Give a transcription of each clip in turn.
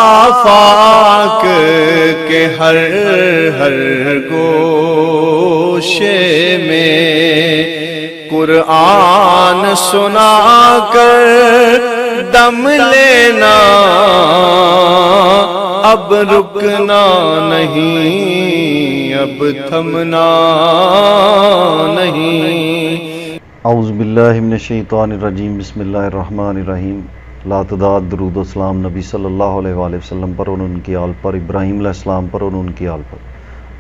آفاق کے ہر ہر گوشے میں قرآن سنا کر دم لینا، اب رکنا نہیں، اب تھمنا نہیں۔ اعوذ باللہ من الشیطان الرجیم، بسم اللہ الرحمن الرحیم۔ لا تعداد درود و سلام نبی صلی اللہ علیہ وآلہ وسلم پر اور ان کی آل پر، ابراہیم علیہ السلام پر اور ان کی آل پر۔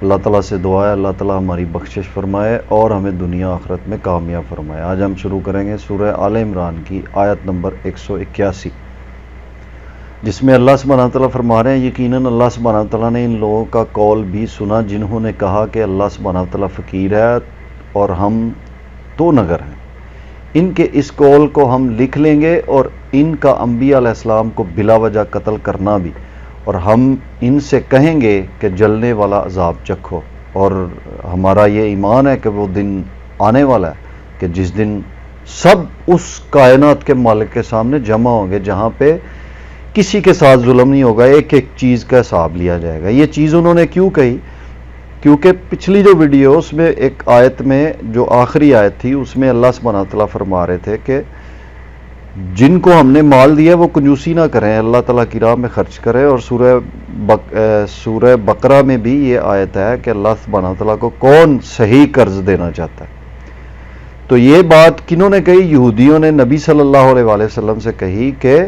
اللہ تعالیٰ سے دعا ہے اللہ تعالیٰ ہماری بخشش فرمائے اور ہمیں دنیا آخرت میں کامیاب فرمائے۔ آج ہم شروع کریں گے سورہ آل عمران کی آیت نمبر 181، جس میں اللہ سبحانہ وتعالیٰ فرما رہے ہیں، یقیناً اللہ سبحانہ وتعالیٰ نے ان لوگوں کا قول بھی سنا جنہوں نے کہا کہ اللہ سبحانہ وتعالیٰ فقیر ہے اور ہم تو نگر ہیں۔ ان کے اس قول کو ہم لکھ لیں گے اور ان کا انبیاء علیہ السلام کو بلا وجہ قتل کرنا بھی، اور ہم ان سے کہیں گے کہ جلنے والا عذاب چکھو۔ اور ہمارا یہ ایمان ہے کہ وہ دن آنے والا ہے کہ جس دن سب اس کائنات کے مالک کے سامنے جمع ہوں گے، جہاں پہ کسی کے ساتھ ظلم نہیں ہوگا، ایک ایک چیز کا حساب لیا جائے گا۔ یہ چیز انہوں نے کیوں کہی؟ کیونکہ پچھلی جو ویڈیو اس میں ایک آیت میں جو آخری آیت تھی اس میں اللہ سبحانہ وتعالیٰ فرما رہے تھے کہ جن کو ہم نے مال دیا وہ کنجوسی نہ کریں، اللہ تعالیٰ کی راہ میں خرچ کریں۔ اور سورہ بقرہ میں بھی یہ آیت ہے کہ اللہ سبحانہ وتعالیٰ کو کون صحیح قرض دینا چاہتا ہے۔ تو یہ بات کنہوں نے کہی؟ یہودیوں نے نبی صلی اللہ علیہ وآلہ وسلم سے کہی کہ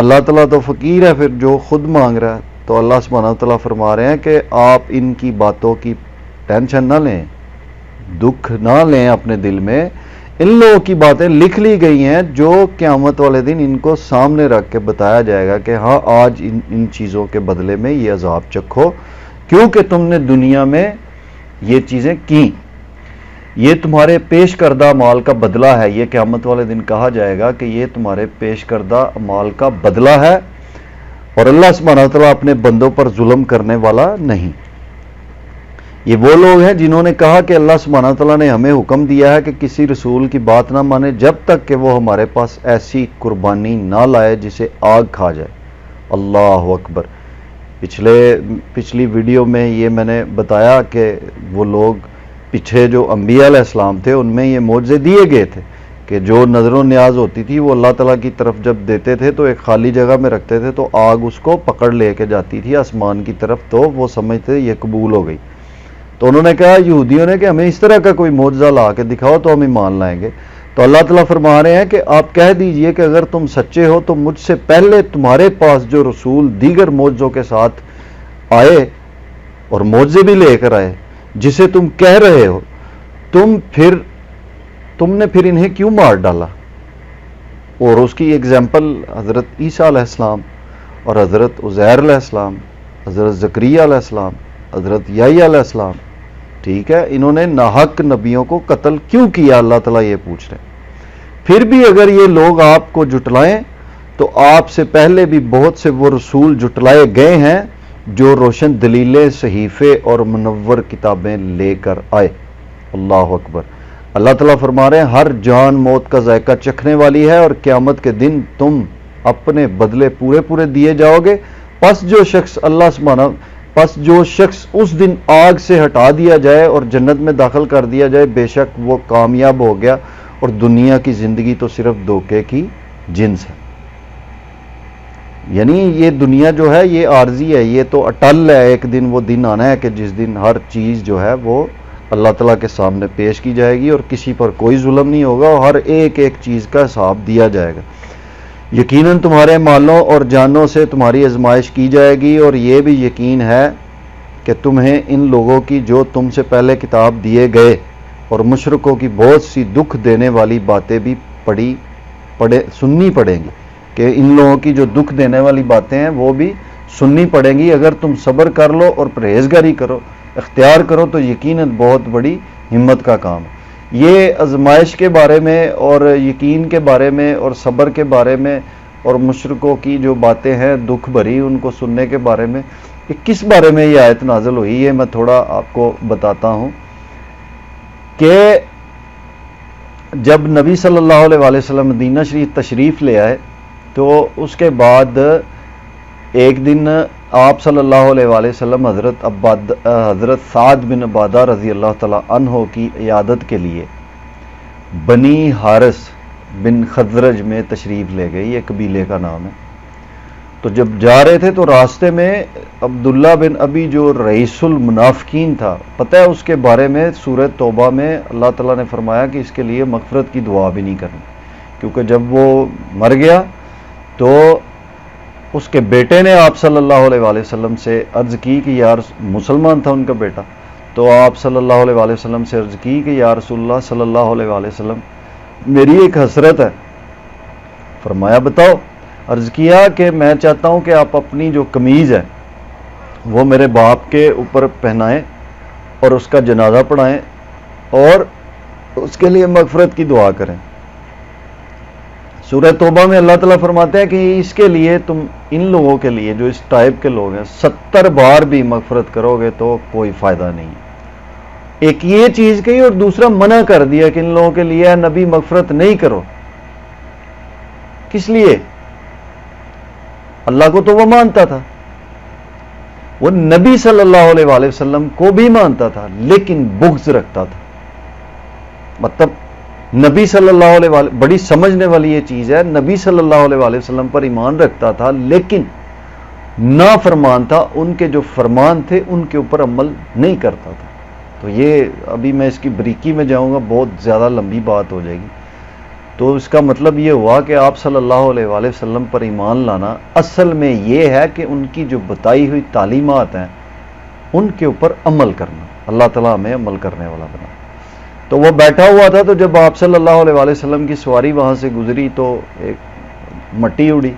اللہ تعالیٰ تو فقیر ہے، پھر جو خود مانگ رہا ہے۔ تو اللہ سبحانہ وتعالیٰ فرما رہے ہیں کہ آپ ان کی باتوں کی ٹینشن نہ لیں، دکھ نہ لیں اپنے دل میں۔ ان لوگوں کی باتیں لکھ لی گئی ہیں جو قیامت والے دن ان کو سامنے رکھ کے بتایا جائے گا کہ ہاں آج ان چیزوں کے بدلے میں یہ عذاب چکھو، کیونکہ تم نے دنیا میں یہ چیزیں کی۔ یہ تمہارے پیش کردہ مال کا بدلہ ہے۔ یہ قیامت والے دن کہا جائے گا کہ یہ تمہارے پیش کردہ مال کا بدلہ ہے، اور اللہ سبحانہ وتعالیٰ اپنے بندوں پر ظلم کرنے والا نہیں۔ یہ وہ لوگ ہیں جنہوں نے کہا کہ اللہ سبحانہ وتعالیٰ نے ہمیں حکم دیا ہے کہ کسی رسول کی بات نہ مانے جب تک کہ وہ ہمارے پاس ایسی قربانی نہ لائے جسے آگ کھا جائے۔ اللہ اکبر۔ پچھلی ویڈیو میں یہ میں نے بتایا کہ وہ لوگ پیچھے جو انبیاء علیہ السلام تھے ان میں یہ معجزے دیے گئے تھے کہ جو نظر و نیاز ہوتی تھی وہ اللہ تعالیٰ کی طرف جب دیتے تھے تو ایک خالی جگہ میں رکھتے تھے تو آگ اس کو پکڑ لے کے جاتی تھی آسمان کی طرف، تو وہ سمجھتے یہ قبول ہو گئی۔ تو انہوں نے کہا یہودیوں نے کہ ہمیں اس طرح کا کوئی معجزہ لا کے دکھاؤ تو ہم ایمان لائیں گے۔ تو اللہ تعالیٰ فرما رہے ہیں کہ آپ کہہ دیجئے کہ اگر تم سچے ہو تو مجھ سے پہلے تمہارے پاس جو رسول دیگر معجزوں کے ساتھ آئے اور معجزے بھی لے کر آئے جسے تم کہہ رہے ہو، تم نے پھر انہیں کیوں مار ڈالا؟ اور اس کی ایگزامپل حضرت عیسیٰ علیہ السلام اور حضرت عزیر علیہ السلام، حضرت زکریا علیہ السلام، حضرت یحییٰ علیہ السلام، ٹھیک ہے، انہوں نے ناحق نبیوں کو قتل کیوں کیا؟ اللہ تعالیٰ یہ پوچھ رہے ہیں۔ پھر بھی اگر یہ لوگ آپ کو جھٹلائیں تو آپ سے پہلے بھی بہت سے وہ رسول جھٹلائے گئے ہیں جو روشن دلیلیں، صحیفے اور منور کتابیں لے کر آئے۔ اللہ اکبر۔ اللہ تعالیٰ فرما رہے ہیں ہر جان موت کا ذائقہ چکھنے والی ہے اور قیامت کے دن تم اپنے بدلے پورے پورے دیے جاؤ گے۔ پس جو شخص اس دن آگ سے ہٹا دیا جائے اور جنت میں داخل کر دیا جائے، بے شک وہ کامیاب ہو گیا، اور دنیا کی زندگی تو صرف دھوکے کی جنس ہے۔ یعنی یہ دنیا جو ہے یہ عارضی ہے، یہ تو اٹل ہے، ایک دن وہ دن آنا ہے کہ جس دن ہر چیز جو ہے وہ اللہ تعالیٰ کے سامنے پیش کی جائے گی اور کسی پر کوئی ظلم نہیں ہوگا اور ہر ایک چیز کا حساب دیا جائے گا۔ یقیناً تمہارے مالوں اور جانوں سے تمہاری آزمائش کی جائے گی، اور یہ بھی یقین ہے کہ تمہیں ان لوگوں کی جو تم سے پہلے کتاب دیے گئے اور مشرکوں کی بہت سی دکھ دینے والی باتیں بھی سننی پڑیں گی، کہ ان لوگوں کی جو دکھ دینے والی باتیں ہیں وہ بھی سننی پڑیں گی۔ اگر تم صبر کر لو اور پرہیزگاری اختیار کرو تو یقیناً بہت بڑی ہمت کا کام ہے۔ یہ آزمائش کے بارے میں اور یقین کے بارے میں اور صبر کے بارے میں اور مشرکوں کی جو باتیں ہیں دکھ بھری ان کو سننے کے بارے میں، کہ کس بارے میں یہ آیت نازل ہوئی، یہ میں تھوڑا آپ کو بتاتا ہوں کہ جب نبی صلی اللہ علیہ وسلم مدینہ شریف تشریف لے آئے تو اس کے بعد ایک دن آپ صلی اللہ علیہ وآلہ وسلم حضرت سعد بن عبادہ رضی اللہ تعالیٰ عنہ کی عیادت کے لیے بنی حارث بن خزرج میں تشریف لے گئے، یہ قبیلے کا نام ہے۔ تو جب جا رہے تھے تو راستے میں عبداللہ بن ابی جو رئیس المنافقین تھا، پتہ ہے اس کے بارے میں سورہ توبہ میں اللہ تعالیٰ نے فرمایا کہ اس کے لیے مغفرت کی دعا بھی نہیں کرنی، کیونکہ جب وہ مر گیا تو اس کے بیٹے نے آپ صلی اللہ علیہ وآلہ وسلم سے عرض کی کہ یار، مسلمان تھا ان کا بیٹا، تو آپ صلی اللہ علیہ وآلہ وسلم سے عرض کی کہ یا رسول اللہ صلی اللہ علیہ وآلہ وسلم، میری ایک حسرت ہے۔ فرمایا بتاؤ۔ عرض کیا کہ میں چاہتا ہوں کہ آپ اپنی جو قمیض ہے وہ میرے باپ کے اوپر پہنائیں اور اس کا جنازہ پڑھائیں اور اس کے لیے مغفرت کی دعا کریں۔ سورہ توبہ میں اللہ تعالیٰ فرماتے ہیں کہ اس کے لیے تم ان لوگوں کے لیے جو اس ٹائپ کے لوگ ہیں 70 بار بھی مغفرت کرو گے تو کوئی فائدہ نہیں ہے۔ ایک یہ چیز کہی اور دوسرا منع کر دیا کہ ان لوگوں کے لیے نبی مغفرت نہیں کرو۔ کس لیے؟ اللہ کو تو وہ مانتا تھا، وہ نبی صلی اللہ علیہ وآلہ وسلم کو بھی مانتا تھا، لیکن بغض رکھتا تھا۔ مطلب نبی صلی اللہ علیہ وآلہ، بڑی سمجھنے والی یہ چیز ہے، نبی صلی اللہ علیہ وآلہ وسلم پر ایمان رکھتا تھا لیکن نافرمان تھا، ان کے جو فرمان تھے ان کے اوپر عمل نہیں کرتا تھا۔ تو یہ ابھی میں اس کی بریکی میں جاؤں گا، بہت زیادہ لمبی بات ہو جائے گی۔ تو اس کا مطلب یہ ہوا کہ آپ صلی اللہ علیہ وآلہ وسلم پر ایمان لانا اصل میں یہ ہے کہ ان کی جو بتائی ہوئی تعلیمات ہیں ان کے اوپر عمل کرنا۔ اللہ تعالیٰ ہمیں عمل کرنے والا بنا۔ تو وہ بیٹھا ہوا تھا، تو جب آپ صلی اللہ علیہ وآلہ وسلم کی سواری وہاں سے گزری تو ایک مٹی اڑی۔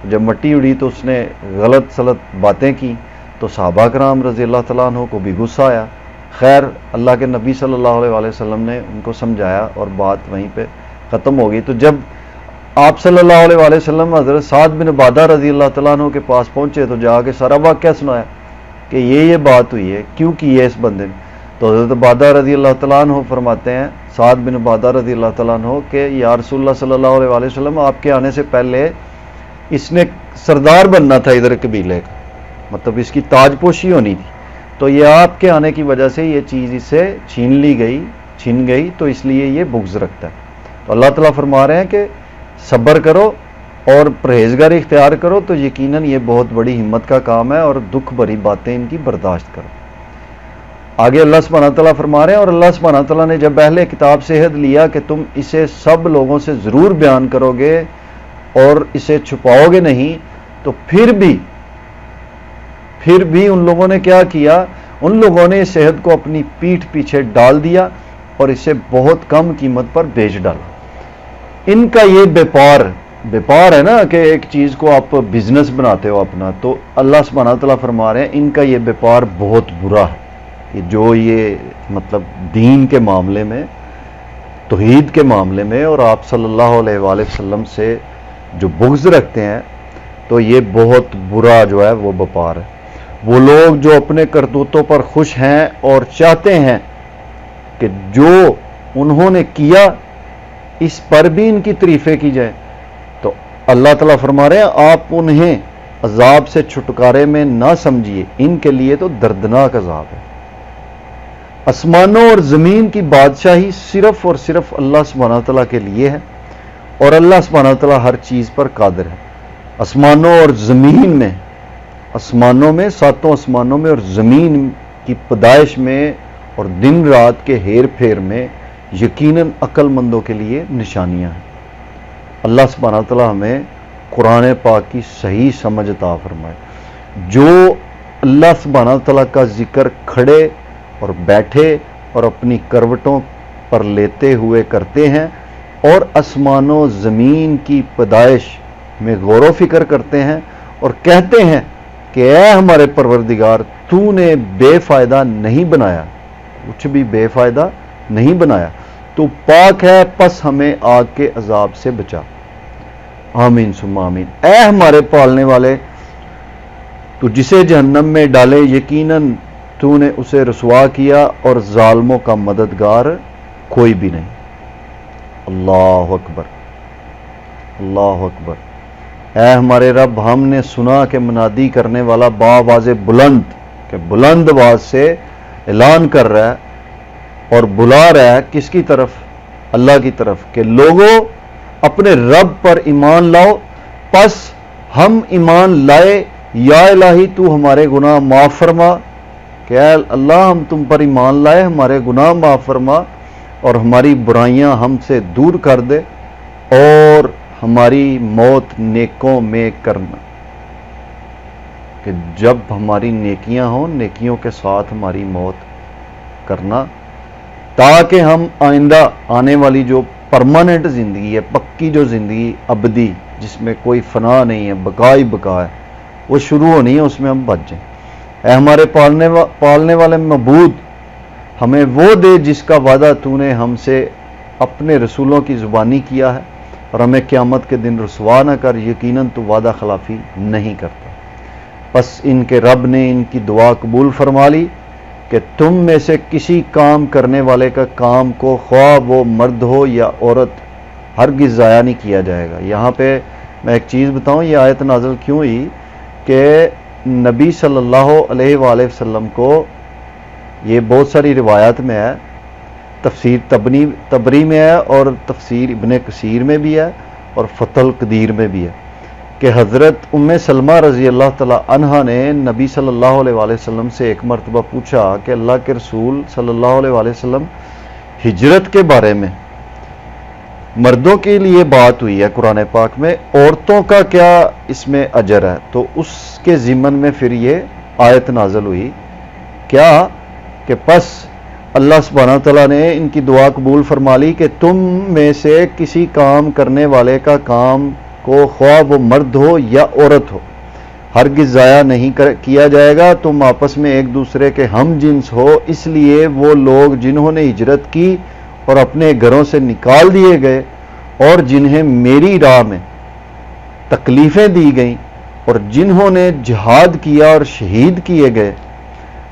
جب مٹی اڑی تو اس نے غلط سلط باتیں کی، تو صحابہ کرام رضی اللہ تعالیٰ عنہ کو بھی غصہ آیا۔ خیر اللہ کے نبی صلی اللہ علیہ وآلہ وسلم نے ان کو سمجھایا اور بات وہیں پہ ختم ہو گئی۔ تو جب آپ صلی اللہ علیہ وآلہ وسلم حضرت سعد بن عبادہ رضی اللہ تعالیٰ عنہ کے پاس پہنچے تو جا کے سارا واقعہ سنایا کہ یہ بات ہوئی ہے، کیوں کی ہے اس بندے نے۔ تو حضرت عبادہ رضی اللہ تعالیٰ عنہ فرماتے ہیں، سعد بن عبادہ رضی اللہ تعالیٰ عنہ، کہ یا رسول اللہ صلی اللہ علیہ وآلہ وسلم، آپ کے آنے سے پہلے اس نے سردار بننا تھا ادھر قبیلے کا، مطلب اس کی تاج پوشی ہونی تھی، تو یہ آپ کے آنے کی وجہ سے یہ چیز اسے چھین گئی، تو اس لیے یہ بغض رکھتا ہے۔ تو اللہ تعالیٰ فرما رہے ہیں کہ صبر کرو اور پرہیزگاری اختیار کرو تو یقیناً یہ بہت بڑی ہمت کا کام ہے، اور دکھ بھری باتیں ان کی برداشت کرو۔ آگے اللہ سبحانہ تعالیٰ فرما رہے ہیں، اور اللہ سبحانہ تعالیٰ نے جب اہل کتاب سے عہد لیا کہ تم اسے سب لوگوں سے ضرور بیان کرو گے اور اسے چھپاؤ گے نہیں، تو پھر بھی ان لوگوں نے کیا کیا؟ ان لوگوں نے اس عہد کو اپنی پیٹھ پیچھے ڈال دیا اور اسے بہت کم قیمت پر بیچ ڈالا۔ ان کا یہ بیپار ہے نا کہ ایک چیز کو آپ بزنس بناتے ہو اپنا، تو اللہ سبحانہ تعالیٰ فرما رہے ہیں ان کا یہ بیپار بہت برا ہے۔ جو یہ مطلب دین کے معاملے میں، توحید کے معاملے میں اور آپ صلی اللہ علیہ وآلہ وسلم سے جو بغض رکھتے ہیں، تو یہ بہت برا جو ہے وہ بیپار ہے۔ وہ لوگ جو اپنے کرتوتوں پر خوش ہیں اور چاہتے ہیں کہ جو انہوں نے کیا اس پر بھی ان کی تعریفیں کی جائے، تو اللہ تعالیٰ فرما رہے ہیں آپ انہیں عذاب سے چھٹکارے میں نہ سمجھیے، ان کے لیے تو دردناک عذاب ہے۔ آسمانوں اور زمین کی بادشاہی صرف اور صرف اللہ سبحانہ تعالیٰ کے لیے ہے، اور اللہ سبحانہ تعالیٰ ہر چیز پر قادر ہے۔ آسمانوں اور زمین میں، آسمانوں میں، ساتوں آسمانوں میں اور زمین کی پیدائش میں اور دن رات کے ہیر پھیر میں یقیناً عقل مندوں کے لیے نشانیاں ہیں۔ اللہ سبحانہ تعالیٰ ہمیں قرآن پاک کی صحیح سمجھ عطا فرمائے۔ جو اللہ سبحانہ تعالیٰ کا ذکر کھڑے اور بیٹھے اور اپنی کروٹوں پر لیتے ہوئے کرتے ہیں اور آسمان و زمین کی پیدائش میں غور و فکر کرتے ہیں اور کہتے ہیں کہ اے ہمارے پروردگار، تو نے بے فائدہ نہیں بنایا، کچھ بھی بے فائدہ نہیں بنایا، تو پاک ہے، پس ہمیں آگ کے عذاب سے بچا۔ آمین ثم آمین۔ اے ہمارے پالنے والے، تو جسے جہنم میں ڈالے یقیناً تو نے اسے رسوا کیا اور ظالموں کا مددگار کوئی بھی نہیں۔ اللہ اکبر، اللہ اکبر۔ اے ہمارے رب ہم نے سنا کہ منادی کرنے والا بآواز بلند، کہ بلند آواز سے اعلان کر رہا ہے اور بلا رہا ہے کس کی طرف؟ اللہ کی طرف، کہ لوگوں اپنے رب پر ایمان لاؤ۔ پس ہم ایمان لائے، یا الہی تو ہمارے گناہ معاف فرما، کہ اے اللہ ہم تم پر ایمان لائے، ہمارے گناہ معاف فرما اور ہماری برائیاں ہم سے دور کر دے اور ہماری موت نیکوں میں کرنا، کہ جب ہماری نیکیاں ہوں نیکیوں کے ساتھ ہماری موت کرنا، تاکہ ہم آئندہ آنے والی جو پرماننٹ زندگی ہے، پکی جو زندگی ابدی جس میں کوئی فنا نہیں ہے، بقا ہی بقا ہے، وہ شروع ہونی ہے، اس میں ہم بچ جائیں۔ اے ہمارے پالنے والے معبود، ہمیں وہ دے جس کا وعدہ تو نے ہم سے اپنے رسولوں کی زبانی کیا ہے، اور ہمیں قیامت کے دن رسوا نہ کر، یقیناً تو وعدہ خلافی نہیں کرتا۔ پس ان کے رب نے ان کی دعا قبول فرما لی کہ تم میں سے کسی کام کرنے والے کا کام کو، خواہ وہ مرد ہو یا عورت، ہرگز ضائع نہیں کیا جائے گا۔ یہاں پہ میں ایک چیز بتاؤں، یہ آیت نازل کیوں ہوئی کہ نبی صلی اللہ علیہ وآلہ وسلم کو، یہ بہت ساری روایات میں ہے، تفسیر تبری میں ہے اور تفسیر ابن کثیر میں بھی ہے اور فتح القدیر میں بھی ہے، کہ حضرت ام سلمہ رضی اللہ تعالی عنہا نے نبی صلی اللہ علیہ وآلہ وسلم سے ایک مرتبہ پوچھا کہ اللہ کے رسول صلی اللہ علیہ وآلہ وسلم، ہجرت کے بارے میں مردوں کے لیے بات ہوئی ہے قرآن پاک میں، عورتوں کا کیا اس میں اجر ہے؟ تو اس کے ضمن میں پھر یہ آیت نازل ہوئی، کیا کہ پس اللہ سبحانہ تعالیٰ نے ان کی دعا قبول فرما لی کہ تم میں سے کسی کام کرنے والے کا کام کو، خواہ وہ مرد ہو یا عورت ہو، ہرگز ضائع نہیں کیا جائے گا، تم آپس میں ایک دوسرے کے ہم جنس ہو۔ اس لیے وہ لوگ جنہوں نے ہجرت کی اور اپنے گھروں سے نکال دیے گئے، اور جنہیں میری راہ میں تکلیفیں دی گئیں، اور جنہوں نے جہاد کیا اور شہید کیے گئے،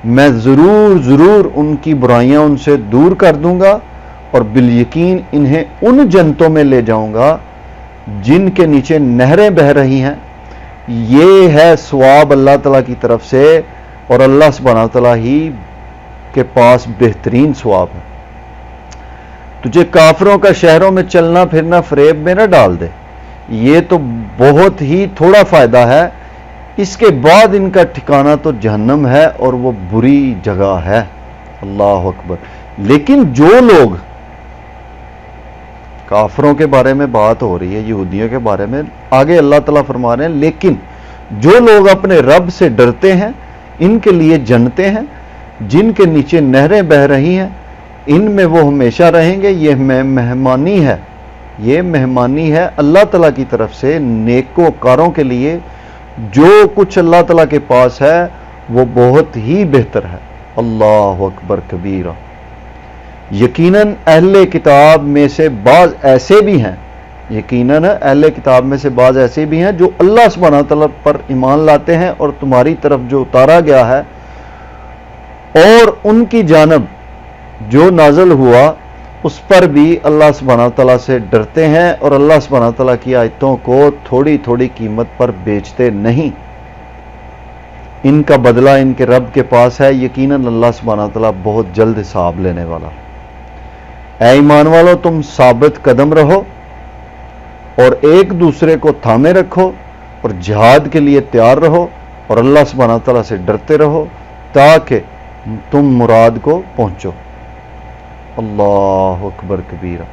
میں ضرور ان کی برائیاں ان سے دور کر دوں گا، اور بالیقین انہیں ان جنتوں میں لے جاؤں گا جن کے نیچے نہریں بہہ رہی ہیں۔ یہ ہے ثواب اللہ تعالیٰ کی طرف سے، اور اللہ سبحانہ تعالیٰ ہی کے پاس بہترین ثواب ہے۔ تجھے کافروں کا شہروں میں چلنا پھرنا فریب میں نہ ڈال دے، یہ تو بہت ہی تھوڑا فائدہ ہے، اس کے بعد ان کا ٹھکانہ تو جہنم ہے اور وہ بری جگہ ہے۔ اللہ اکبر۔ لیکن جو لوگ، کافروں کے بارے میں بات ہو رہی ہے، یہودیوں کے بارے میں، آگے اللہ تعالیٰ فرما رہے ہیں، لیکن جو لوگ اپنے رب سے ڈرتے ہیں ان کے لیے جنتیں ہیں جن کے نیچے نہریں بہہ رہی ہیں، ان میں وہ ہمیشہ رہیں گے۔ یہ مہمانی ہے اللہ تعالیٰ کی طرف سے نیکوکاروں کے لیے، جو کچھ اللہ تعالیٰ کے پاس ہے وہ بہت ہی بہتر ہے۔ اللہ اکبر کبیرہ۔ یقیناً اہل کتاب میں سے بعض ایسے بھی ہیں جو اللہ سبحانہ تعالیٰ پر ایمان لاتے ہیں اور تمہاری طرف جو اتارا گیا ہے اور ان کی جانب جو نازل ہوا اس پر بھی اللہ سبحانہ تعالیٰ سے ڈرتے ہیں، اور اللہ سبحانہ تعالیٰ کی آیتوں کو تھوڑی تھوڑی قیمت پر بیچتے نہیں۔ ان کا بدلہ ان کے رب کے پاس ہے، یقیناً اللہ سبحانہ تعالیٰ بہت جلد حساب لینے والا۔ اے ایمان والو، تم ثابت قدم رہو اور ایک دوسرے کو تھامے رکھو اور جہاد کے لیے تیار رہو، اور اللہ سبحانہ تعالیٰ سے ڈرتے رہو تاکہ تم مراد کو پہنچو۔ اللہ اکبر کبیرہ۔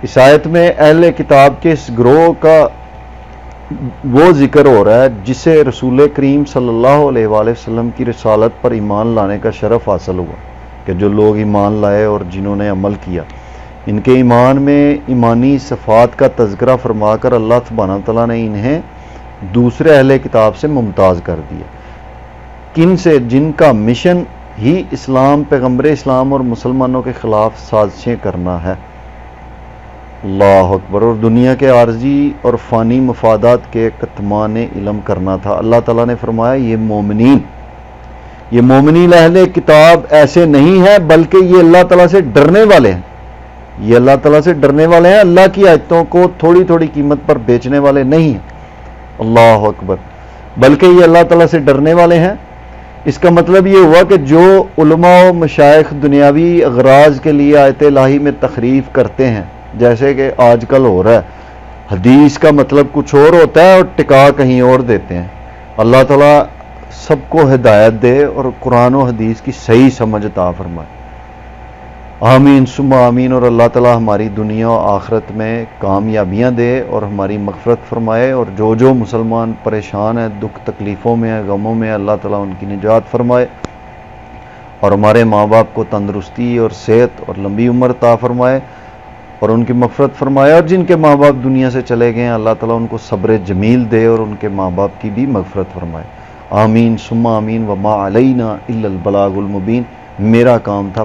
اس آیت میں اہل کتاب کے اس گروہ کا وہ ذکر ہو رہا ہے جسے رسول کریم صلی اللہ علیہ وآلہ وسلم کی رسالت پر ایمان لانے کا شرف حاصل ہوا، کہ جو لوگ ایمان لائے اور جنہوں نے عمل کیا، ان کے ایمان میں ایمانی صفات کا تذکرہ فرما کر اللہ سبحانہ تعالیٰ نے انہیں دوسرے اہل کتاب سے ممتاز کر دیا۔ کن سے؟ جن کا مشن ہی اسلام، پیغمبر اسلام اور مسلمانوں کے خلاف سازشیں کرنا ہے۔ اللہ اکبر۔ اور دنیا کے عارضی اور فانی مفادات کے کتمان علم کرنا تھا۔ اللہ تعالیٰ نے فرمایا یہ مومنین اہل کتاب ایسے نہیں ہیں، بلکہ یہ اللہ تعالیٰ سے ڈرنے والے ہیں۔ اللہ کی آیتوں کو تھوڑی تھوڑی قیمت پر بیچنے والے نہیں ہیں۔ اللہ اکبر، بلکہ یہ اللہ تعالیٰ سے ڈرنے والے ہیں۔ اس کا مطلب یہ ہوا کہ جو علماء و مشائخ دنیاوی اغراض کے لیے آیت الہی میں تخریف کرتے ہیں، جیسے کہ آج کل ہو رہا ہے، حدیث کا مطلب کچھ اور ہوتا ہے اور ٹکا کہیں اور دیتے ہیں، اللہ تعالیٰ سب کو ہدایت دے اور قرآن و حدیث کی صحیح سمجھ عطا فرمائے، آمین ثم آمین۔ اور اللہ تعالیٰ ہماری دنیا و آخرت میں کامیابیاں دے اور ہماری مغفرت فرمائے، اور جو مسلمان پریشان ہیں، دکھ تکلیفوں میں ہیں، غموں میں، اللہ تعالیٰ ان کی نجات فرمائے، اور ہمارے ماں باپ کو تندرستی اور صحت اور لمبی عمر عطا فرمائے اور ان کی مغفرت فرمائے، اور جن کے ماں باپ دنیا سے چلے گئے ہیں اللہ تعالیٰ ان کو صبر جمیل دے اور ان کے ماں باپ کی بھی مغفرت فرمائے، آمین ثم آمین۔ وما علینا الا البلاغ المبین، میرا کام تھا